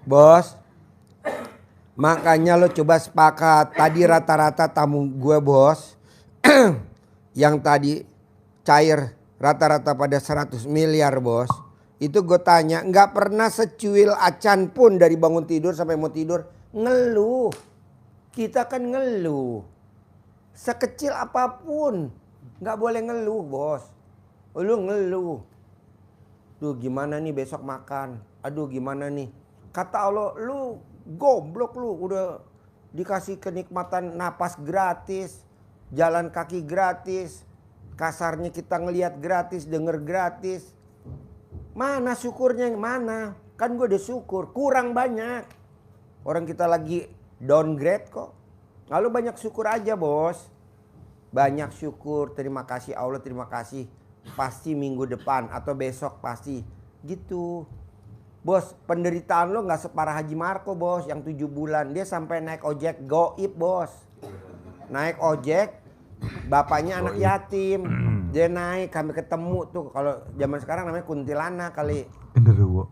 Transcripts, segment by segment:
Bos, makanya lo coba sepakat. Tadi rata-rata tamu gue bos, yang tadi cair rata-rata pada 100 miliar bos. Itu gue tanya, gak pernah secuil acan pun dari bangun tidur sampai mau tidur ngeluh. Kita kan ngeluh. Sekecil apapun gak boleh ngeluh bos. Lu ngeluh. Duh gimana nih besok makan. Aduh gimana nih. Kata Allah, lu goblok lu, udah dikasih kenikmatan napas gratis, jalan kaki gratis, kasarnya kita ngelihat gratis, denger gratis. Mana syukurnya, mana? Kan gue udah syukur, kurang banyak. Orang kita lagi downgrade kok. Lalu banyak syukur aja bos. Banyak syukur, terima kasih Allah, terima kasih. Pasti minggu depan atau besok pasti gitu. Bos, penderitaan lo gak separah Haji Marco bos yang 7 bulan. Dia sampai naik ojek goib bos. Naik ojek, bapaknya anak yatim. Dia naik, kami ketemu tuh. Kalau zaman sekarang namanya kuntilanak kali. Genderuwo.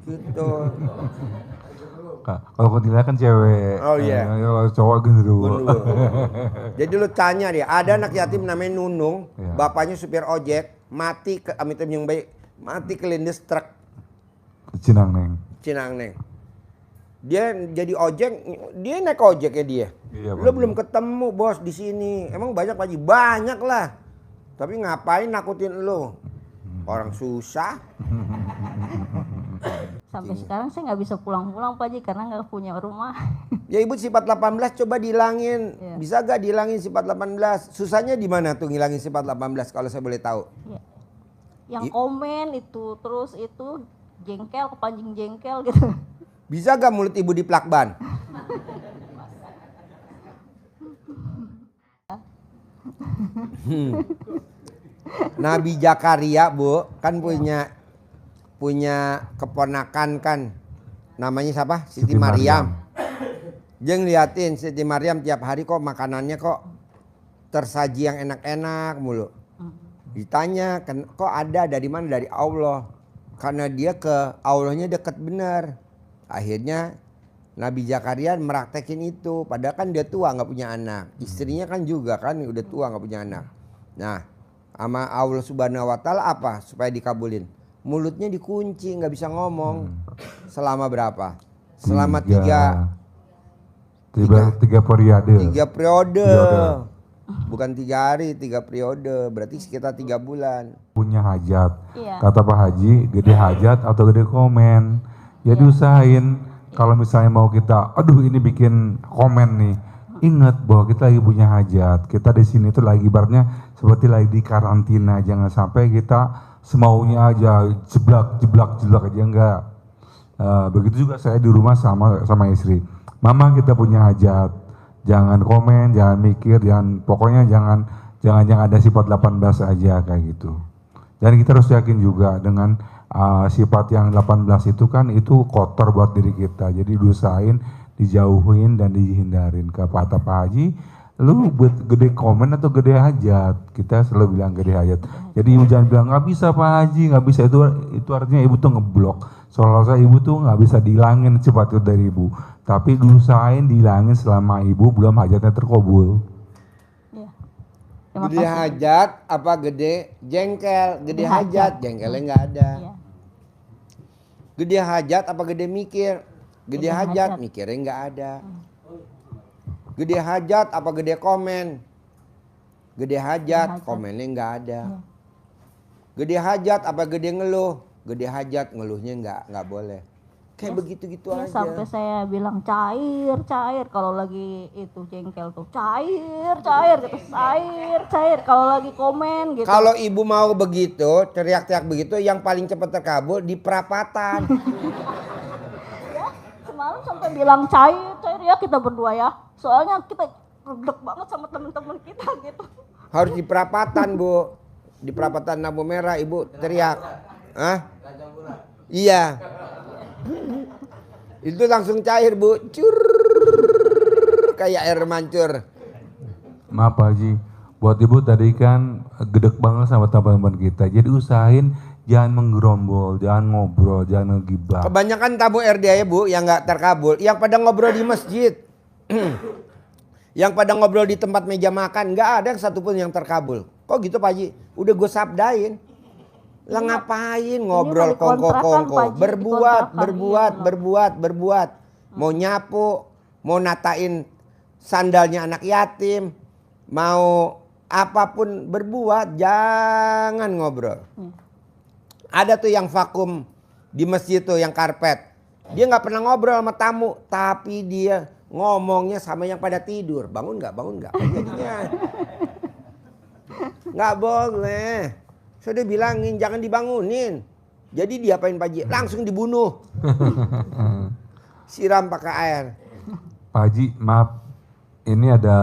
Gitu. Kalau kuntilanak kan cewek. Oh iya. Kalau cowok genderuwo. Jadi lu tanya dia, ada anak yatim namanya Nunung. Ya. Bapaknya supir ojek, mati ke amit yang baik. Mati kelindes truk. Cinang Neng. Dia jadi ojek, dia naik ojek ya dia. Iya, lu belum ketemu bos di sini. Emang banyak Pak Haji? Banyak lah. Tapi ngapain nakutin lu? Orang susah. Sampai sekarang saya nggak bisa pulang-pulang Pak Haji karena nggak punya rumah. Ya ibu sifat 18 coba dihilangin. Ya. Bisa gak dihilangin sifat 18? Susahnya di mana tuh ngilangin sifat 18 kalau saya boleh tahu? Ya. Yang komen itu terus itu jengkel, kepancing jengkel gitu. Bisa gak mulut ibu diplakban? Nabi Zakaria bu, kan punya keponakan kan. Namanya siapa? Siti Maryam. Dia ngeliatin Siti Maryam tiap hari kok makanannya kok tersaji yang enak-enak mulu. Ditanya, kok ada dari mana? Dari Allah. Karena dia ke Allahnya dekat benar. Akhirnya Nabi Zakaria meraktekin itu. Padahal kan dia tua gak punya anak. Istrinya kan juga kan udah tua gak punya anak. Nah sama Allah subhanahu wa ta'ala apa supaya dikabulin? Mulutnya dikunci gak bisa ngomong. Selama berapa? Selama tiga periode. Bukan 3 hari, 3 periode. Berarti sekitar 3 bulan. Punya hajat. Iya. Kata Pak Haji, gede hajat atau gede komen. Ya diusahain. Kalau misalnya mau kita, aduh ini bikin komen nih. Ingat bahwa kita lagi punya hajat. Kita di sini tuh lagi ibaratnya seperti lagi di karantina. Jangan sampai kita semaunya aja jeblak aja enggak. Begitu juga saya di rumah sama istri. Mama kita punya hajat. Jangan komen, jangan mikir, pokoknya jangan ada sifat 18 aja kayak gitu. Dan kita harus yakin juga dengan sifat yang 18 itu kan itu kotor buat diri kita. Jadi diusahain, dijauhin dan dihindarin. Kata Pak Haji, lu buat gede komen atau gede hajat? Kita selalu bilang gede hajat. Jadi ibu jangan bilang nggak bisa Pak Haji, nggak bisa, itu artinya ibu tuh ngeblok. Soalnya ibu tuh nggak bisa dihilangin sifat itu dari ibu. Tapi diusahain dihilangin selama ibu belum hajatnya terkabul. Ya. Gede hajat apa gede jengkel? Gede hajat, jengkelnya nggak ada. Ya. Gede hajat apa gede mikir? Gede hajat, mikirnya nggak ada. Gede hajat apa gede komen? Gede hajat, komennya nggak ada. Gede hajat apa gede ngeluh? Gede hajat, ngeluhnya nggak boleh. Kayak begitu-gitu aja. Sampai saya bilang cair kalau lagi itu jengkel tuh cair gitu, cair kalau lagi komen gitu. Kalau ibu mau begitu, teriak-teriak begitu, yang paling cepat terkabul di perapatan. Ya, semalam sampai bilang cair ya kita berdua ya. Soalnya kita gedek banget sama teman-teman kita gitu. Harus di perapatan bu, di perapatan lampu merah ibu teriak. Hah? Iya. Itu langsung cair bu, cur kayak air mancur. Maaf Pak Haji, buat ibu tadi kan gedek banget sama teman-teman kita. Jadi usahain jangan menggerombol, jangan ngobrol, jangan ngegibah. Kebanyakan tamu RDA Bu yang nggak terkabul, yang pada ngobrol di masjid, yang pada ngobrol di tempat meja makan, nggak ada yang satupun yang terkabul. Kok gitu Pak Haji? Udah gue sabdain. Lah ngapain ngobrol kongko-kongko? Berbuat. Mau nyapu, mau natain sandalnya anak yatim, mau apapun berbuat, jangan ngobrol. Ada tuh yang vakum di masjid tuh yang karpet. Dia nggak pernah ngobrol sama tamu, tapi dia ngomongnya sama yang pada tidur. Bangun nggak? Jadinya nggak boleh. Saya udah bilangin jangan dibangunin. Jadi diapain Pak Haji? Langsung dibunuh. Siram pakai air. Pak Haji, maaf, ini aja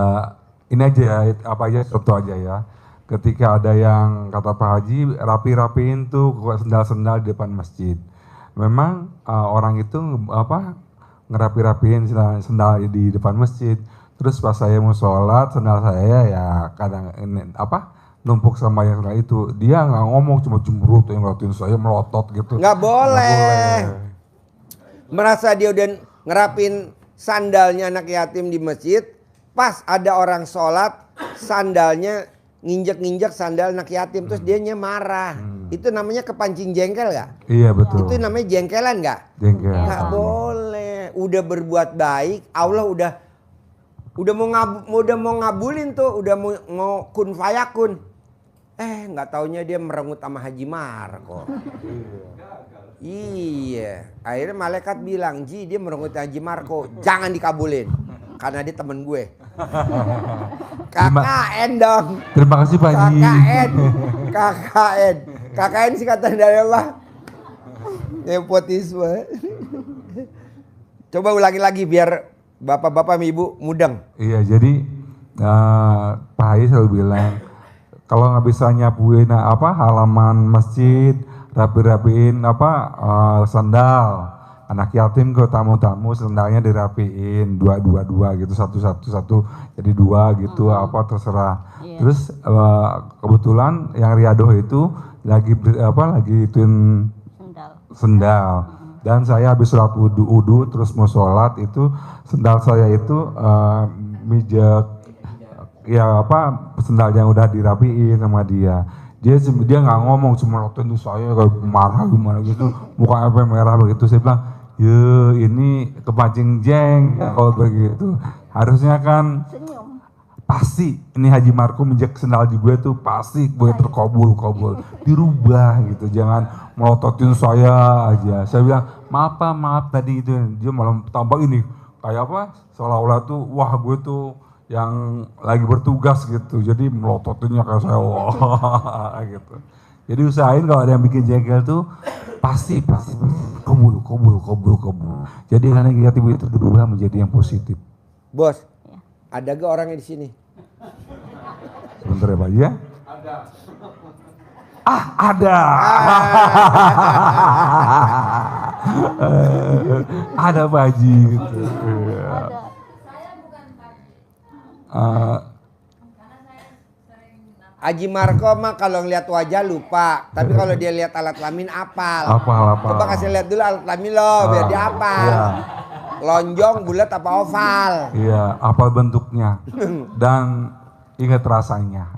ya, apa aja contoh aja ya. Ketika ada yang kata Pak Haji rapi-rapiin tuh sendal-sendal di depan masjid. Memang orang itu ngerapi-rapiin sendal di depan masjid. Terus pas saya mau sholat, sendal saya ya kadang numpuk sama yang sendal itu. Dia nggak ngomong, cuma cemberut yang ngeliatin saya melotot gitu. Nggak boleh. Merasa dia udah ngerapin sandalnya anak yatim di masjid, pas ada orang sholat, sandalnya nginjek-nginjek sandal anak yatim, terus dianya marah. Itu namanya kepancing jengkel gak? Iya betul. Itu namanya jengkelan gak? Jengkel. Gak boleh. Udah berbuat baik, Allah udah mau ngabulin tuh, udah mau kun fayakun. Nggak taunya dia merengut sama Haji Marko. Iya, akhirnya malaikat bilang, Ji dia merengut Haji Marko, jangan dikabulin. Karena dia temen gue. KKN dong. Terima kasih Pak Haji. KKN singkatan dari apa? Nepotisme. Coba ulangi lagi biar bapak-bapak ibu mudeng. Iya, jadi Pak Haji selalu bilang, kalau nggak bisa nyapuin halaman masjid, rapi-rapiin sandal anak yatim ke tamu-tamu, sendalnya dirapiin dua gitu, satu jadi dua gitu, terserah. Iya. Terus kebetulan yang riadoh itu lagi ituin sendal. Dan saya habis sholat wudu terus mau sholat itu sendal saya itu mijak sendal yang udah dirapiin sama dia. Dia nggak ngomong, cuma waktu itu saya kayak marah gimana gitu, muka merah begitu. Saya bilang, ini kepancing jeng kalau begitu. Harusnya kan Senyum. pasti ini Haji Marko menjek sendal di gue tuh pasti gue terkabul dirubah gitu, jangan melototin saya aja. Saya bilang maaf tadi itu, dia malah tambah ini kayak seolah-olah tuh wah gue tuh yang lagi bertugas gitu, jadi melototinnya kayak saya wah gitu. Jadi usahain kalau ada yang bikin jengkel tuh pasti kabul. Jadi karena negatif itu berubah menjadi yang positif. Bos, ada gak orangnya di sini? Sebentar ya Pak ya. Ada. Ada Pak Haji gitu. Haji Marko mah kalau ngeliat wajah lupa, tapi kalau dia lihat alat kelamin apal. Coba kasih lihat dulu alat kelamin lo, biar dia apal. Iya. Lonjong, bulat apa oval? Iya, apal bentuknya dan ingat rasanya.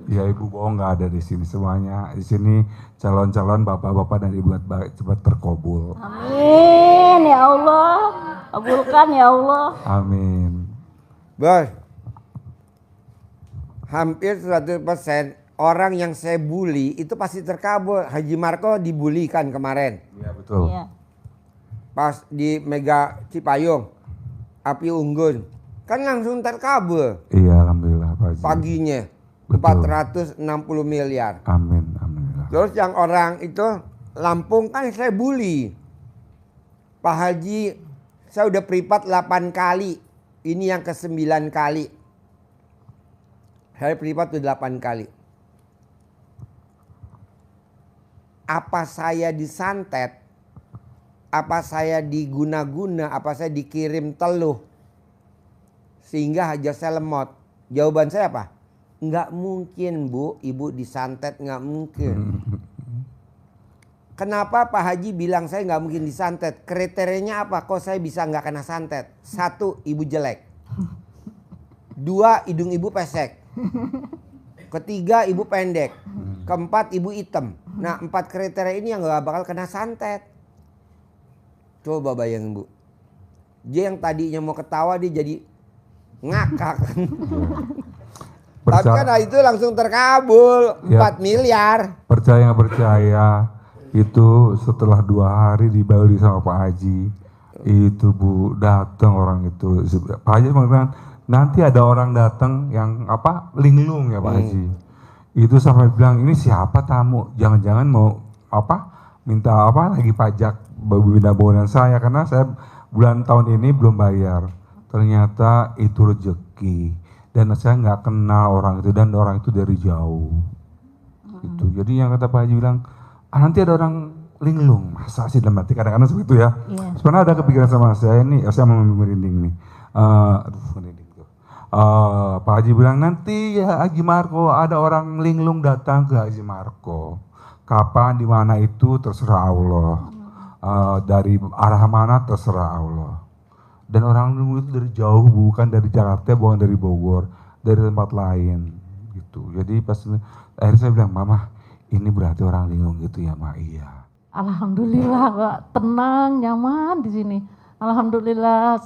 Ya Ibu bohong, nggak ada di sini semuanya. Di sini calon-calon bapak-bapak dan ibu cepat terkabul. Amin ya Allah, kabulkan ya Allah. Amin. Bos, hampir 100% orang yang saya bully itu pasti terkabul. Haji Marko dibulikan kemarin. Iya betul. Iya. Pas di Mega Cipayung, Api Unggun, kan langsung terkabul Iya alhamdulillah Pak Haji. paginya. Betul. 460 miliar. Amin, alhamdulillah. Terus yang orang itu Lampung kan saya bully. Pak Haji, saya udah privat 8 kali. Ini yang ke-9 kali. Saya privat udah 8 kali. Apa saya disantet? Apa saya diguna-guna? Apa saya dikirim teluh? Sehingga hajat saya lemot. Jawaban saya apa? Nggak mungkin Bu, Ibu disantet, nggak mungkin. Kenapa Pak Haji bilang saya nggak mungkin disantet? Kriterianya apa? Kok saya bisa nggak kena santet? 1, Ibu jelek. 2, hidung Ibu pesek. 3, Ibu pendek. 4, Ibu hitam. Nah 4 kriteria ini yang nggak bakal kena santet. Coba bayangin Bu. Dia yang tadinya mau ketawa dia jadi ngakak. Tapi kan itu langsung terkabul. 4 miliar. Percaya nggak percaya, itu setelah 2 hari dibauri sama Pak Haji, itu Bu datang orang itu. Pak Haji mengatakan nanti ada orang datang yang apa linglung ya Pak Haji. Itu sampai bilang ini siapa tamu? Jangan-jangan mau apa? Minta apa lagi pajak bangunan saya karena saya bulan tahun ini belum bayar. Ternyata itu rezeki dan saya nggak kenal orang itu dan orang itu dari jauh. Itu jadi yang kata Pak Haji bilang nanti ada orang linglung, masa sih dalam hati kadang-kadang seperti itu ya. Sebenarnya ada kepikiran sama saya ini, saya mau merinding nih. Merinding tuh. Pak Haji bilang nanti ya Haji Marco ada orang linglung datang ke Haji Marco. Kapan di mana itu terserah Allah. Dari arah mana terserah Allah. Dan orang linglung itu dari jauh, bukan dari Jakarta, bukan dari Bogor, dari tempat lain gitu. Jadi pas akhirnya saya bilang, Mama, ini berarti orang linglung gitu ya, Mak? Iya. Alhamdulillah Kak, tenang, nyaman di sini. Alhamdulillah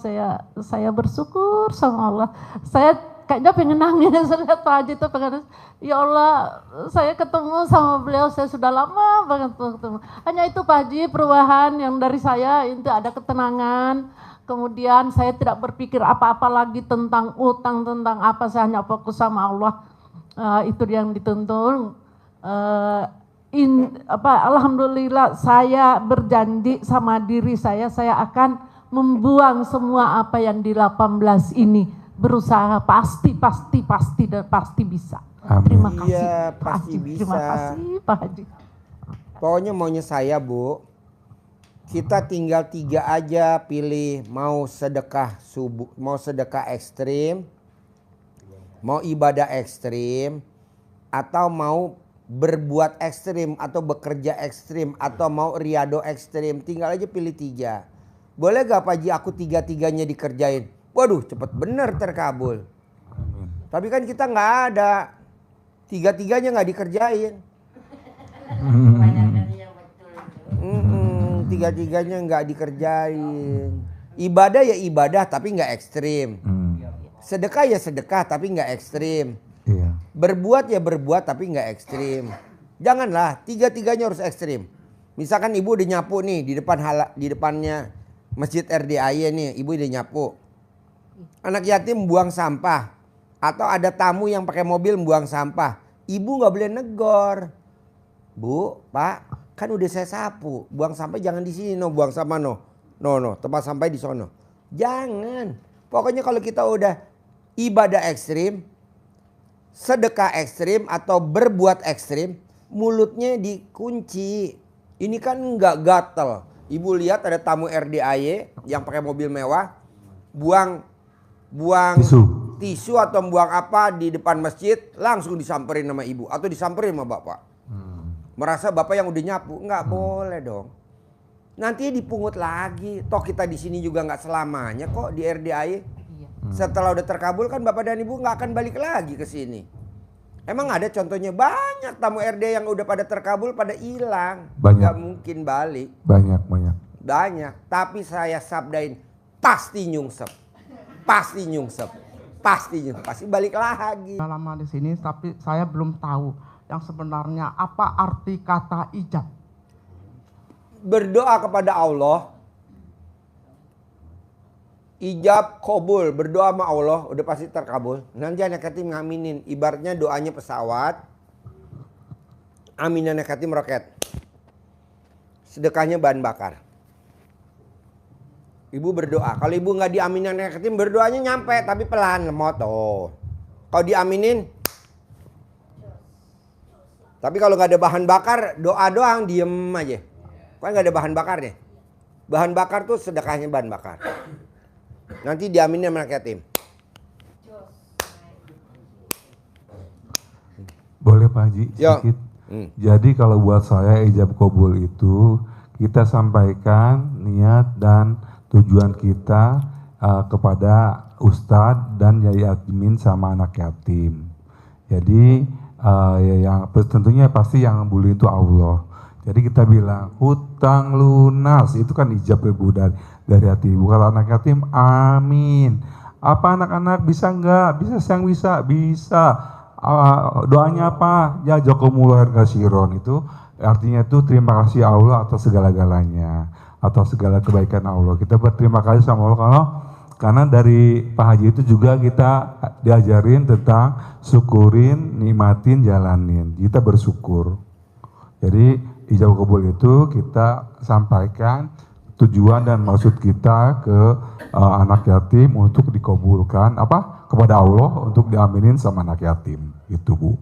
saya bersyukur sama Allah. Saya kayaknya pengen nangis lihat Pak Haji itu pengen, ya Allah saya ketemu sama beliau, saya sudah lama banget ketemu. Hanya itu Pak Haji perubahan yang dari saya itu ada ketenangan. Kemudian saya tidak berpikir apa-apa lagi tentang utang, tentang apa, saya hanya fokus sama Allah. Itu yang dituntun. Alhamdulillah saya berjanji sama diri saya akan membuang semua apa yang di 18 ini, berusaha pasti dan pasti bisa. Amin. Terima kasih Iya, Pak pasti Haji. bisa. Terima kasih Pak Haji. Pokoknya maunya saya Bu, kita tinggal 3 aja pilih, mau sedekah subuh, mau sedekah ekstrim, mau ibadah ekstrim, atau mau berbuat ekstrim atau bekerja ekstrim atau mau riado ekstrim. Tinggal aja pilih 3. Boleh gak Pak Haji aku 3-3-nya dikerjain? Waduh cepet bener terkabul. Tapi kan kita nggak ada, 3-3-nya nggak dikerjain. 3-3-nya nggak dikerjain. Ibadah ya ibadah tapi nggak ekstrim. Sedekah ya sedekah tapi nggak ekstrim. Iya. Berbuat ya berbuat tapi nggak ekstrim. Janganlah 3-3-nya harus ekstrim. Misalkan ibu udah nyapu nih di depannya Masjid RDAY nih, ibu udah nyapu. Anak yatim buang sampah atau ada tamu yang pakai mobil buang sampah, ibu nggak boleh negor. Bu, Pak, kan udah saya sapu, buang sampah jangan di sini, no, buang sampah no, tempat sampah di sono. Jangan. Pokoknya kalau kita udah ibadah ekstrim, sedekah ekstrim atau berbuat ekstrim, mulutnya dikunci. Ini kan nggak gatel. Ibu lihat ada tamu RDAY yang pakai mobil mewah, buang tisu atau buang apa di depan masjid, langsung disamperin sama ibu atau disamperin sama bapak. Merasa bapak yang udah nyapu, nggak boleh dong. Nanti dipungut lagi. Toh kita di sini juga nggak selamanya kok di RDAY. Setelah udah terkabul kan bapak dan ibu nggak akan balik lagi ke sini. Emang ada contohnya banyak tamu RD yang udah pada terkabul pada hilang. Nggak mungkin balik. Banyak. Tapi saya sabdain pasti nyungsep. Pasti balik lagi. Lama di sini tapi saya belum tahu yang sebenarnya apa arti kata ijab. Berdoa kepada Allah. Ijab kabul, berdoa sama Allah udah pasti terkabul. Nanti anak yatim ngaminin, ibaratnya doanya pesawat, amin anak yatim roket, sedekahnya bahan bakar. Ibu berdoa, kalau ibu nggak diaminin anak yatim berdoanya nyampe tapi pelan lemot. Oh, kalau diaminin, tapi kalau nggak ada bahan bakar doa doang diem aja, kan nggak ada bahan bakarnya. Bahan bakar tuh sedekahnya bahan bakar. Nanti diaminin sama anak yatim. Pak Haji Yo. sedikit. Jadi kalau buat saya ijab kabul itu kita sampaikan niat dan tujuan kita kepada ustadz dan yai admin sama anak yatim. Jadi yang tentunya pasti yang bully itu Allah. Jadi kita bilang hutang lunas itu kan ijab ibu dari hati ibu. Kalau anak yatim, amin. Apa anak-anak bisa enggak? Bisa yang bisa. Doanya apa? Ya jazakumullah khairan itu artinya itu terima kasih Allah atas segala-galanya, atas segala kebaikan Allah. Kita berterima kasih sama Allah karena dari Pak Haji itu juga kita diajarin tentang syukurin, nikmatin, jalanin. Kita bersyukur. Jadi ijab kabul itu kita sampaikan tujuan dan maksud kita ke anak yatim untuk dikabulkan kepada Allah untuk diaminin sama anak yatim. Itu Bu.